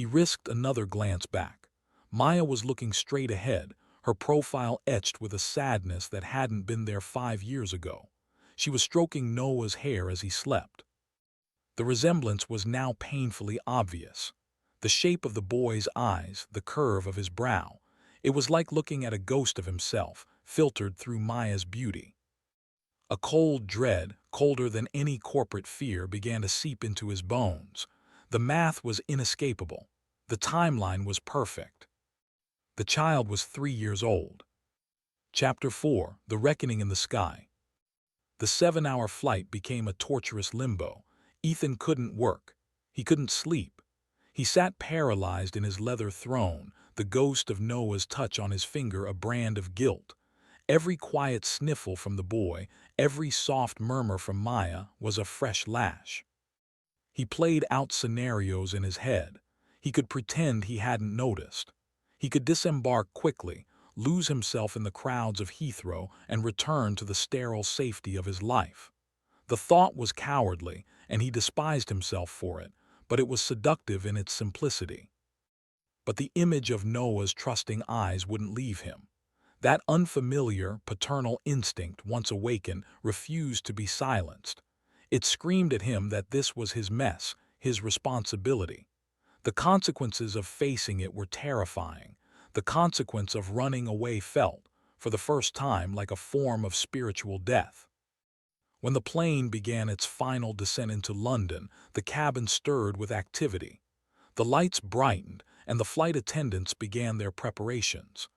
He risked another glance back. Maya was looking straight ahead, her profile etched with a sadness that hadn't been there 5 years ago. She was stroking Noah's hair as he slept. The resemblance was now painfully obvious. The shape of the boy's eyes, the curve of his brow. It was like looking at a ghost of himself, filtered through Maya's beauty. A cold dread, colder than any corporate fear, began to seep into his bones. The math was inescapable. The timeline was perfect. The child was 3 years old. Chapter 4: The Reckoning in the Sky. The 7-hour flight became a torturous limbo. Ethan couldn't work. He couldn't sleep. He sat paralyzed in his leather throne, the ghost of Noah's touch on his finger a brand of guilt. Every quiet sniffle from the boy, every soft murmur from Maya was a fresh lash. He played out scenarios in his head. He could pretend he hadn't noticed. He could disembark quickly, lose himself in the crowds of Heathrow, and return to the sterile safety of his life. The thought was cowardly, and he despised himself for it, but it was seductive in its simplicity. But the image of Noah's trusting eyes wouldn't leave him. That unfamiliar, paternal instinct, once awakened, refused to be silenced. It screamed at him that this was his mess, his responsibility. The consequences of facing it were terrifying. The consequence of running away felt, for the first time, like a form of spiritual death. When the plane began its final descent into London, the cabin stirred with activity. The lights brightened, and the flight attendants began their preparations.